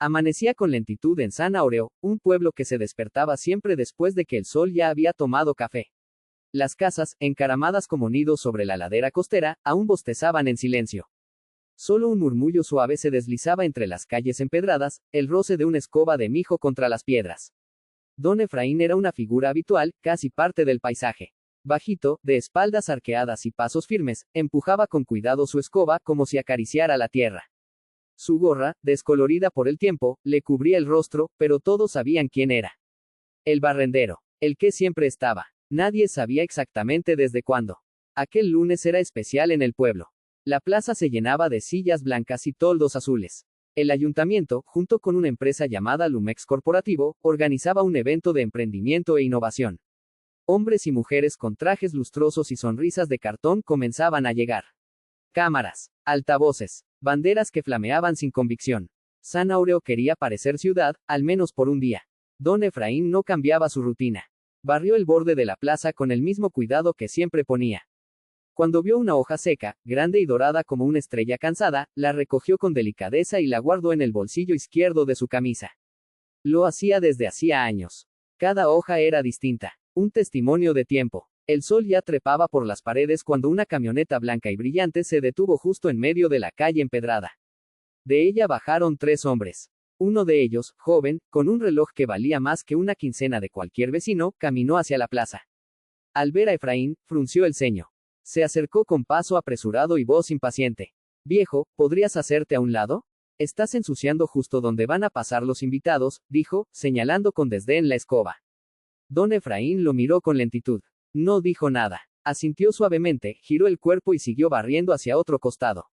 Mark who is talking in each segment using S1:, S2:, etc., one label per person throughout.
S1: Amanecía con lentitud en San Aureo, un pueblo que se despertaba siempre después de que el sol ya había tomado café. Las casas, encaramadas como nidos sobre la ladera costera, aún bostezaban en silencio. Solo un murmullo suave se deslizaba entre las calles empedradas, el roce de una escoba de mijo contra las piedras. Don Efraín era una figura habitual, casi parte del paisaje. Bajito, de espaldas arqueadas y pasos firmes, empujaba con cuidado su escoba como si acariciara la tierra. Su gorra, descolorida por el tiempo, le cubría el rostro, pero todos sabían quién era. El barrendero. El que siempre estaba. Nadie sabía exactamente desde cuándo. Aquel lunes era especial en el pueblo. La plaza se llenaba de sillas blancas y toldos azules. El ayuntamiento, junto con una empresa llamada Lumex Corporativo, organizaba un evento de emprendimiento e innovación. Hombres y mujeres con trajes lustrosos y sonrisas de cartón comenzaban a llegar. Cámaras, altavoces, banderas que flameaban sin convicción. San Aureo quería parecer ciudad, al menos por un día. Don Efraín no cambiaba su rutina. Barrió el borde de la plaza con el mismo cuidado que siempre ponía. Cuando vio una hoja seca, grande y dorada como una estrella cansada, la recogió con delicadeza y la guardó en el bolsillo izquierdo de su camisa. Lo hacía desde hacía años. Cada hoja era distinta. Un testimonio de tiempo. El sol ya trepaba por las paredes cuando una camioneta blanca y brillante se detuvo justo en medio de la calle empedrada. De ella bajaron 3 hombres. Uno de ellos, joven, con un reloj que valía más que una quincena de cualquier vecino, caminó hacia la plaza. Al ver a Efraín, frunció el ceño. Se acercó con paso apresurado y voz impaciente. Viejo, ¿podrías hacerte a un lado? Estás ensuciando justo donde van a pasar los invitados, dijo, señalando con desdén la escoba. Don Efraín lo miró con lentitud. No dijo nada. Asintió suavemente, giró el cuerpo y siguió barriendo hacia otro costado.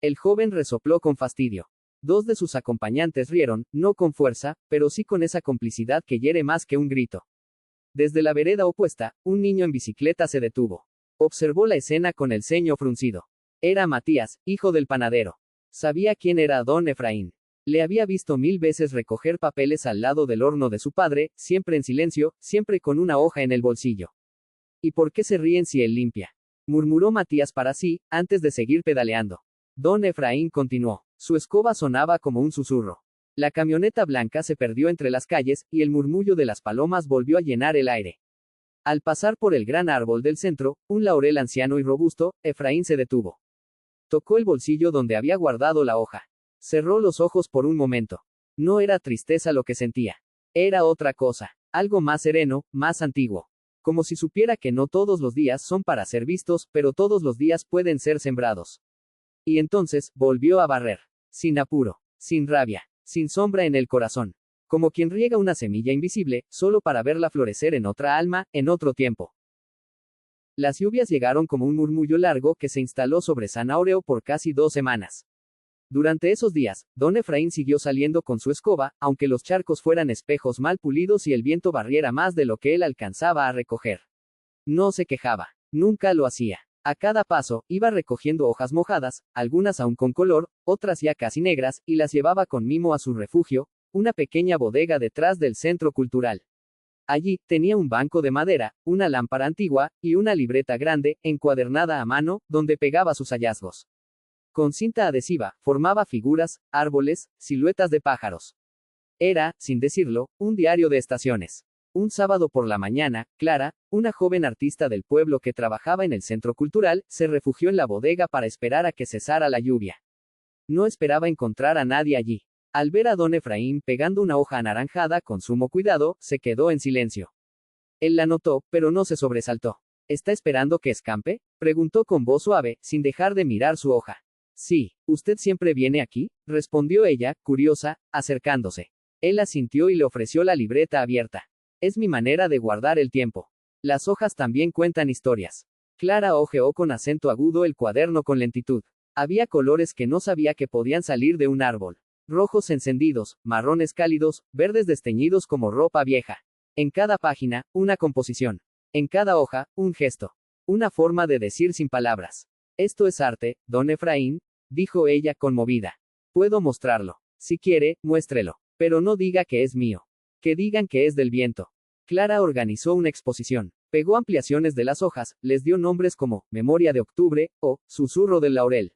S1: El joven resopló con fastidio. 2 de sus acompañantes rieron, no con fuerza, pero sí con esa complicidad que hiere más que un grito. Desde la vereda opuesta, un niño en bicicleta se detuvo. Observó la escena con el ceño fruncido. Era Matías, hijo del panadero. Sabía quién era don Efraín. Le había visto 1000 veces recoger papeles al lado del horno de su padre, siempre en silencio, siempre con una hoja en el bolsillo. ¿Y por qué se ríen si él limpia?, murmuró Matías para sí, antes de seguir pedaleando. Don Efraín continuó. Su escoba sonaba como un susurro. La camioneta blanca se perdió entre las calles, y el murmullo de las palomas volvió a llenar el aire. Al pasar por el gran árbol del centro, un laurel anciano y robusto, Efraín se detuvo. Tocó el bolsillo donde había guardado la hoja. Cerró los ojos por un momento. No era tristeza lo que sentía. Era otra cosa. Algo más sereno, más antiguo. Como si supiera que no todos los días son para ser vistos, pero todos los días pueden ser sembrados. Y entonces, volvió a barrer. Sin apuro. Sin rabia. Sin sombra en el corazón. Como quien riega una semilla invisible, solo para verla florecer en otra alma, en otro tiempo. Las lluvias llegaron como un murmullo largo que se instaló sobre San Aureo por casi 2 semanas. Durante esos días, don Efraín siguió saliendo con su escoba, aunque los charcos fueran espejos mal pulidos y el viento barriera más de lo que él alcanzaba a recoger. No se quejaba. Nunca lo hacía. A cada paso, iba recogiendo hojas mojadas, algunas aún con color, otras ya casi negras, y las llevaba con mimo a su refugio, una pequeña bodega detrás del centro cultural. Allí, tenía un banco de madera, una lámpara antigua, y una libreta grande, encuadernada a mano, donde pegaba sus hallazgos. Con cinta adhesiva, formaba figuras, árboles, siluetas de pájaros. Era, sin decirlo, un diario de estaciones. Un sábado por la mañana, Clara, una joven artista del pueblo que trabajaba en el centro cultural, se refugió en la bodega para esperar a que cesara la lluvia. No esperaba encontrar a nadie allí. Al ver a don Efraín pegando una hoja anaranjada con sumo cuidado, se quedó en silencio. Él la notó, pero no se sobresaltó. ¿Está esperando que escampe?, preguntó con voz suave, sin dejar de mirar su hoja. Sí, ¿usted siempre viene aquí?, respondió ella, curiosa, acercándose. Él asintió y le ofreció la libreta abierta. Es mi manera de guardar el tiempo. Las hojas también cuentan historias. Clara hojeó con acento agudo el cuaderno con lentitud. Había colores que no sabía que podían salir de un árbol. Rojos encendidos, marrones cálidos, verdes desteñidos como ropa vieja. En cada página, una composición. En cada hoja, un gesto. Una forma de decir sin palabras. Esto es arte, don Efraín, dijo ella conmovida. Puedo mostrarlo. Si quiere, muéstrelo. Pero no diga que es mío. Que digan que es del viento. Clara organizó una exposición. Pegó ampliaciones de las hojas, les dio nombres como Memoria de Octubre o Susurro del Laurel.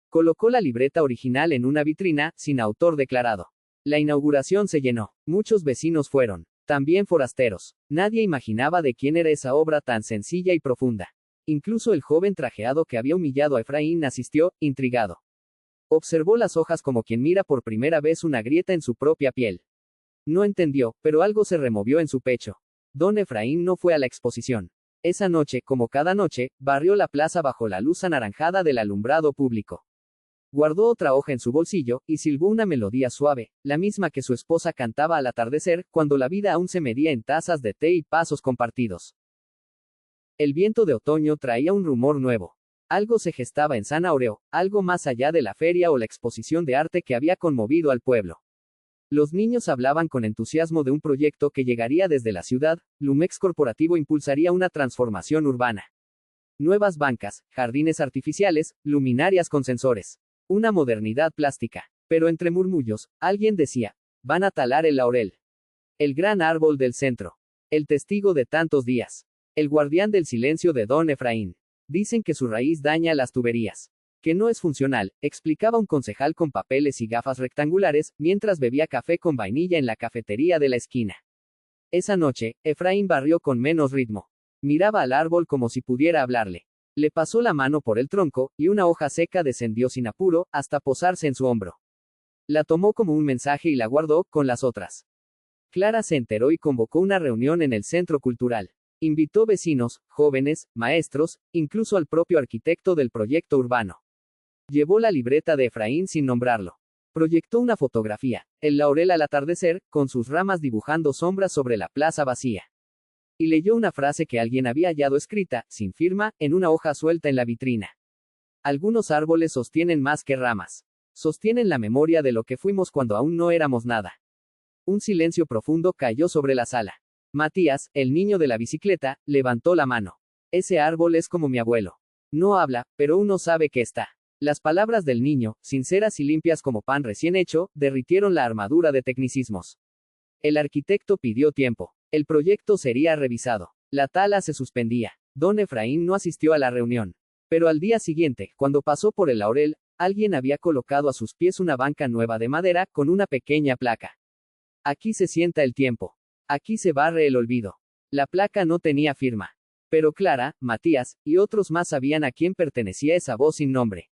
S1: Colocó la libreta original en una vitrina, sin autor declarado. La inauguración se llenó. Muchos vecinos fueron. También forasteros. Nadie imaginaba de quién era esa obra tan sencilla y profunda. Incluso el joven trajeado que había humillado a Efraín asistió, intrigado. Observó las hojas como quien mira por primera vez una grieta en su propia piel. No entendió, pero algo se removió en su pecho. Don Efraín no fue a la exposición. Esa noche, como cada noche, barrió la plaza bajo la luz anaranjada del alumbrado público. Guardó otra hoja en su bolsillo, y silbó una melodía suave, la misma que su esposa cantaba al atardecer, cuando la vida aún se medía en tazas de té y pasos compartidos. El viento de otoño traía un rumor nuevo. Algo se gestaba en San Aureo, algo más allá de la feria o la exposición de arte que había conmovido al pueblo. Los niños hablaban con entusiasmo de un proyecto que llegaría desde la ciudad. Lumex Corporativo impulsaría una transformación urbana. Nuevas bancas, jardines artificiales, luminarias con sensores. Una modernidad plástica. Pero entre murmullos, alguien decía, van a talar el laurel. El gran árbol del centro. El testigo de tantos días. El guardián del silencio de Don Efraín. Dicen que su raíz daña las tuberías. Que no es funcional, explicaba un concejal con papeles y gafas rectangulares, mientras bebía café con vainilla en la cafetería de la esquina. Esa noche, Efraín barrió con menos ritmo. Miraba al árbol como si pudiera hablarle. Le pasó la mano por el tronco, y una hoja seca descendió sin apuro, hasta posarse en su hombro. La tomó como un mensaje y la guardó, con las otras. Clara se enteró y convocó una reunión en el centro cultural. Invitó vecinos, jóvenes, maestros, incluso al propio arquitecto del proyecto urbano. Llevó la libreta de Efraín sin nombrarlo. Proyectó una fotografía, el laurel al atardecer, con sus ramas dibujando sombras sobre la plaza vacía. Y leyó una frase que alguien había hallado escrita, sin firma, en una hoja suelta en la vitrina. Algunos árboles sostienen más que ramas. Sostienen la memoria de lo que fuimos cuando aún no éramos nada. Un silencio profundo cayó sobre la sala. Matías, el niño de la bicicleta, levantó la mano. Ese árbol es como mi abuelo. No habla, pero uno sabe que está. Las palabras del niño, sinceras y limpias como pan recién hecho, derritieron la armadura de tecnicismos. El arquitecto pidió tiempo. El proyecto sería revisado. La tala se suspendía. Don Efraín no asistió a la reunión. Pero al día siguiente, cuando pasó por el laurel, alguien había colocado a sus pies una banca nueva de madera, con una pequeña placa. Aquí se sienta el tiempo. Aquí se barre el olvido. La placa no tenía firma. Pero Clara, Matías, y otros más sabían a quién pertenecía esa voz sin nombre.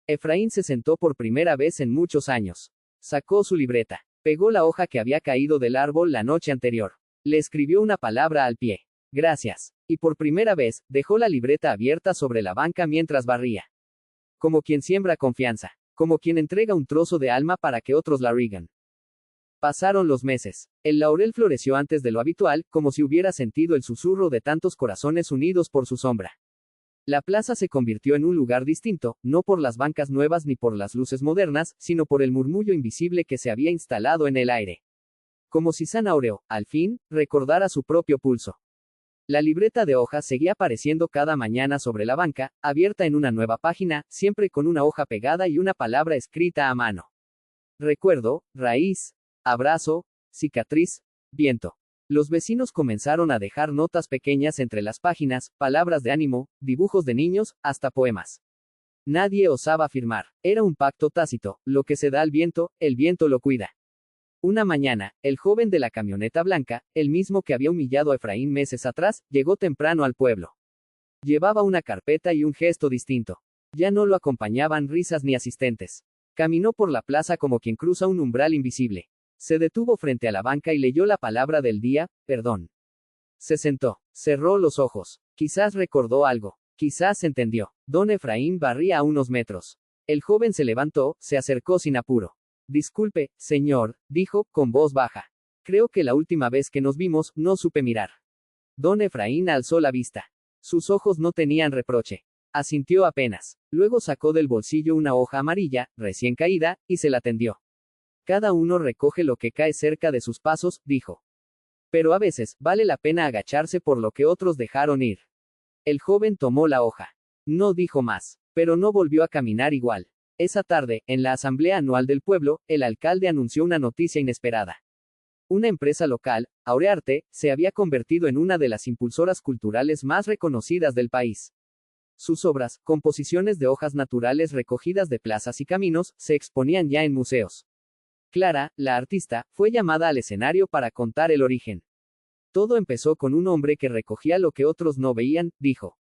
S1: Efraín se sentó por primera vez en muchos años. Sacó su libreta. Pegó la hoja que había caído del árbol la noche anterior. Le escribió una palabra al pie. Gracias. Y por primera vez, dejó la libreta abierta sobre la banca mientras barría. Como quien siembra confianza. Como quien entrega un trozo de alma para que otros la riegan. Pasaron los meses. El laurel floreció antes de lo habitual, como si hubiera sentido el susurro de tantos corazones unidos por su sombra. La plaza se convirtió en un lugar distinto, no por las bancas nuevas ni por las luces modernas, sino por el murmullo invisible que se había instalado en el aire. Como si San Aureo, al fin, recordara su propio pulso. La libreta de hojas seguía apareciendo cada mañana sobre la banca, abierta en una nueva página, siempre con una hoja pegada y una palabra escrita a mano. Recuerdo, raíz, abrazo, cicatriz, viento. Los vecinos comenzaron a dejar notas pequeñas entre las páginas, palabras de ánimo, dibujos de niños, hasta poemas. Nadie osaba firmar. Era un pacto tácito, lo que se da al viento, el viento lo cuida. Una mañana, el joven de la camioneta blanca, el mismo que había humillado a Efraín meses atrás, llegó temprano al pueblo. Llevaba una carpeta y un gesto distinto. Ya no lo acompañaban risas ni asistentes. Caminó por la plaza como quien cruza un umbral invisible. Se detuvo frente a la banca y leyó la palabra del día, perdón. Se sentó. Cerró los ojos. Quizás recordó algo. Quizás entendió. Don Efraín barría a unos metros. El joven se levantó, se acercó sin apuro. Disculpe, señor, dijo, con voz baja. Creo que la última vez que nos vimos, no supe mirar. Don Efraín alzó la vista. Sus ojos no tenían reproche. Asintió apenas. Luego sacó del bolsillo una hoja amarilla, recién caída, y se la tendió. Cada uno recoge lo que cae cerca de sus pasos, dijo. Pero a veces, vale la pena agacharse por lo que otros dejaron ir. El joven tomó la hoja. No dijo más, pero no volvió a caminar igual. Esa tarde, en la asamblea anual del pueblo, el alcalde anunció una noticia inesperada. Una empresa local, Aurearte, se había convertido en una de las impulsoras culturales más reconocidas del país. Sus obras, composiciones de hojas naturales recogidas de plazas y caminos, se exponían ya en museos. Clara, la artista, fue llamada al escenario para contar el origen. Todo empezó con un hombre que recogía lo que otros no veían, dijo.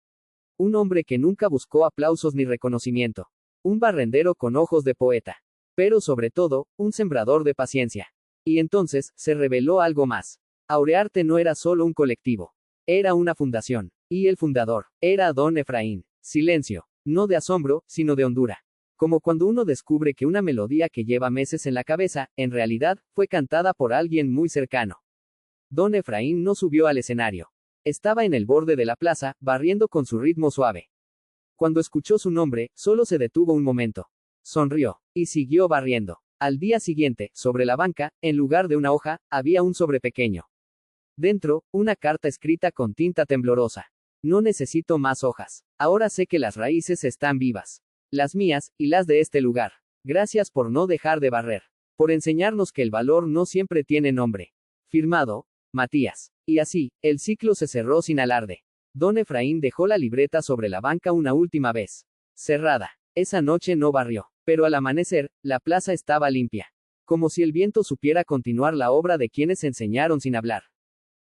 S1: Un hombre que nunca buscó aplausos ni reconocimiento. Un barrendero con ojos de poeta. Pero sobre todo, un sembrador de paciencia. Y entonces, se reveló algo más. Aurearte no era solo un colectivo. Era una fundación. Y el fundador, era don Efraín. Silencio. No de asombro, sino de hondura. Como cuando uno descubre que una melodía que lleva meses en la cabeza, en realidad, fue cantada por alguien muy cercano. Don Efraín no subió al escenario. Estaba en el borde de la plaza, barriendo con su ritmo suave. Cuando escuchó su nombre, solo se detuvo un momento. Sonrió. Y siguió barriendo. Al día siguiente, sobre la banca, en lugar de una hoja, había un sobre pequeño. Dentro, una carta escrita con tinta temblorosa. No necesito más hojas. Ahora sé que las raíces están vivas. Las mías, y las de este lugar. Gracias por no dejar de barrer. Por enseñarnos que el valor no siempre tiene nombre. Firmado, Matías. Y así, el ciclo se cerró sin alarde. Don Efraín dejó la libreta sobre la banca una última vez. Cerrada. Esa noche no barrió. Pero al amanecer, la plaza estaba limpia. Como si el viento supiera continuar la obra de quienes enseñaron sin hablar.